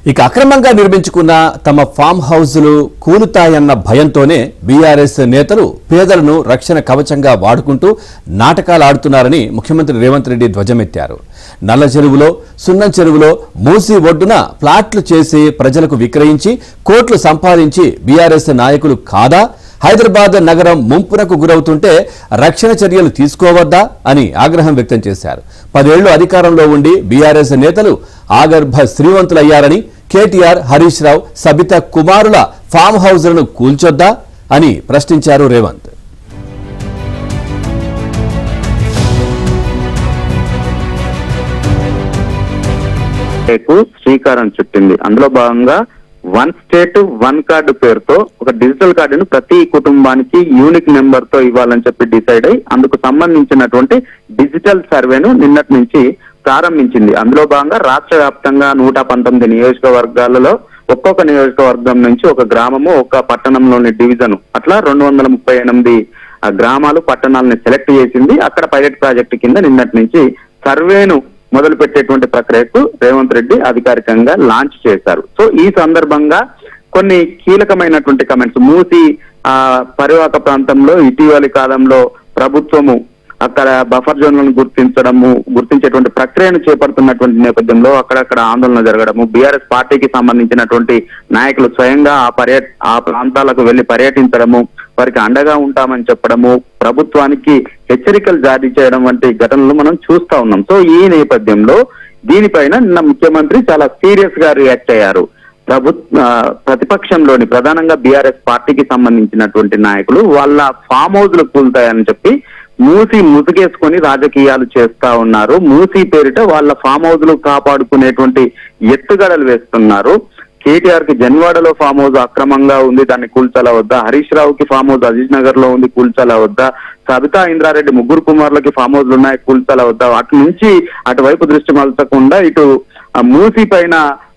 ఇక అక్రమంగా నిర్మించుకున్న తమ ఫామ్ హౌజులు కూలుతాయన్న భయంతోనే బీఆర్ఎస్ నేతలు పేదలను రక్షణ కవచంగా వాడుకుంటూ నాటకాలు ఆడుతున్నారని ముఖ్యమంత్రి రేవంత్ రెడ్డి ధ్వజమెత్తారు. నల్ల చెరువులో, సున్నం చెరువులో మూసి ఒడ్డున ప్లాట్లు చేసి ప్రజలకు విక్రయించి కోట్లు సంపాదించి బీఆర్ఎస్ నాయకులు కాదా? హైదరాబాద్ నగరం ముంపునకు గురవుతుంటే రక్షణ చర్యలు తీసుకోవద్దా అని ఆగ్రహం వ్యక్తం చేశారు. 10 ఏళ్లు అధికారంలో ఉండి బీఆర్ఎస్ నేతలు ఆగర్భ శ్రీమంతులయ్యారని, కేటీఆర్, హరీష్ రావు, సబితా కుమారుల ఫామ్ హౌజ్లను కూల్చొద్దా అని ప్రశ్నించారు రేవంత్. శ్రీకారం చుట్టింది. అందులో భాగంగా 1 స్టేట్ 1 కార్డు పేరుతో ఒక డిజిటల్ కార్డును ప్రతి కుటుంబానికి యూనిక్ నెంబర్ తో ఇవ్వాలని చెప్పి డిసైడ్ అయ్యి అందుకు సంబంధించినటువంటి డిజిటల్ సర్వేను నిన్నటి నుంచి ప్రారంభించింది. అందులో భాగంగా రాష్ట్ర వ్యాప్తంగా 119 నియోజకవర్గాలలో ఒక్కొక్క నియోజకవర్గం నుంచి ఒక గ్రామము, ఒక పట్టణంలోని డివిజన్, అట్లా 238 గ్రామాలు, పట్టణాలని సెలెక్ట్ చేసింది. అక్కడ పైలట్ ప్రాజెక్టు కింద నిన్నటి నుంచి సర్వేను మొదలు పెట్టేటువంటి ప్రక్రియకు రేవంత్ రెడ్డి అధికారికంగా లాంచ్ చేశారు. సో ఈ సందర్భంగా కొన్ని కీలకమైనటువంటి కమెంట్స్. మూసి పరివాహక ప్రాంతంలో ఇటీవలి కాలంలో ప్రభుత్వము అక్కడ బఫర్ జోన్లను గుర్తించేటువంటి ప్రక్రియను చేపడుతున్నటువంటి నేపథ్యంలో అక్కడక్కడ ఆందోళన జరగడము, బీఆర్ఎస్ పార్టీకి సంబంధించినటువంటి నాయకులు స్వయంగా ఆ ప్రాంతాలకు వెళ్లి పర్యటించడము, వారికి అండగా ఉంటామని చెప్పడము, ప్రభుత్వానికి హెచ్చరికలు జారీ చేయడం వంటి ఘటనలు మనం చూస్తా ఉన్నాం. సో ఈ నేపథ్యంలో దీనిపైన నిన్న ముఖ్యమంత్రి చాలా సీరియస్ గా రియాక్ట్ అయ్యారు. ప్రతిపక్షంలోని ప్రధానంగా బీఆర్ఎస్ పార్టీకి సంబంధించినటువంటి నాయకులు వాళ్ళ ఫామ్ హౌజ్లు కూలుతాయని చెప్పి మూసి ముసుగేసుకొని రాజకీయాలు చేస్తా ఉన్నారు. మూసి పేరిట వాళ్ళ ఫామ్ హౌజ్లు కాపాడుకునేటువంటి ఎత్తుగడలు వేస్తున్నారు. కేటీఆర్ కి జన్వాడలో ఫామ్ హౌస్ అక్రమంగా ఉంది, దాన్ని కూల్చాలా వద్దా? హరీష్ రావుకి ఫామ్ హౌస్ అజీజ్ నగర్ లో ఉంది, కూల్చాలా వద్దా? సబితా ఇంద్రారెడ్డి ముగ్గురు కుమారులకి ఫామ్ హౌస్లు ఉన్నాయి, కూల్చాలా వద్దా? అటు నుంచి అటువైపు దృష్టి మలచకుండా ఇటు మూసి పైన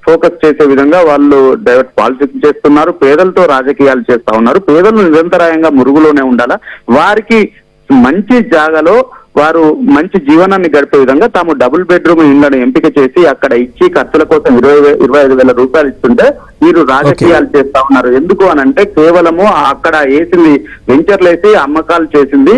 ఫోకస్ చేసే విధంగా వాళ్ళు డైవర్ట్ పాలిటిక్స్ చేస్తున్నారు. పేదలతో రాజకీయాలు చేస్తా ఉన్నారు. పేదలు నిరంతరాయంగా మురుగులోనే ఉండాలా, వారికి మంచి జాగాలో వారు మంచి జీవనాన్ని గడిపే విధంగా తాము డబుల్ బెడ్రూమ్ ఇళ్లను ఎంపిక చేసి అక్కడ ఇచ్చి ఖర్చుల కోసం 25,000 రూపాయలు ఇస్తుంటే వీరు రాజకీయాలు చేస్తా ఉన్నారు. ఎందుకు అనంటే కేవలము అక్కడ వేసింది వెంచర్లు వేసి అమ్మకాలు చేసింది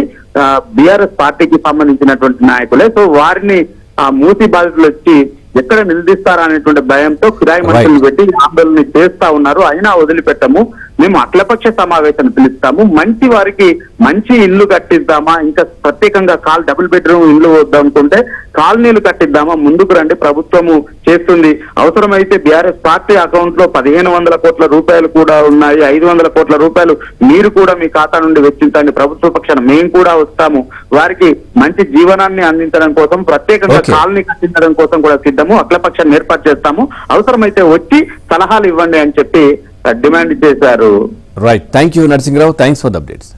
బీఆర్ఎస్ పార్టీకి సంబంధించినటువంటి నాయకులే. సో వారిని ఆ మూసి బాధితులు వచ్చి ఎక్కడ నిలదీస్తారా అనేటువంటి భయంతో కిరాయి మనుషులు పెట్టి ఆందోళన చేస్తా ఉన్నారు. అయినా వదిలిపెట్టము, మేము అఖిలపక్ష సమావేశం పిలుస్తాము, మంచి వారికి మంచి ఇల్లు కట్టిద్దామా, ఇంకా ప్రత్యేకంగా డబుల్ బెడ్రూమ్ ఇల్లు వద్దనుకుంటే కాలనీలు కట్టిద్దామా, ముందుకు రండి, ప్రభుత్వము చేస్తుంది. అవసరమైతే బీఆర్ఎస్ పార్టీ అకౌంట్ లో 1,500 కోట్ల రూపాయలు కూడా ఉన్నాయి, 500 కోట్ల రూపాయలు మీరు కూడా మీ ఖాతా నుండి వెచ్చించండి, ప్రభుత్వ పక్షాన మేము కూడా వస్తాము, వారికి మంచి జీవనాన్ని అందించడం కోసం ప్రత్యేకంగా కాలనీ కట్టించడం కోసం కూడా సిద్ధము, అఖిలపక్షాన్ని ఏర్పాటు చేస్తాము, అవసరమైతే వచ్చి సలహాలు ఇవ్వండి అని చెప్పి డిమాండ్ చేశారు. Right, thank you Narasimharao, thanks for the updates.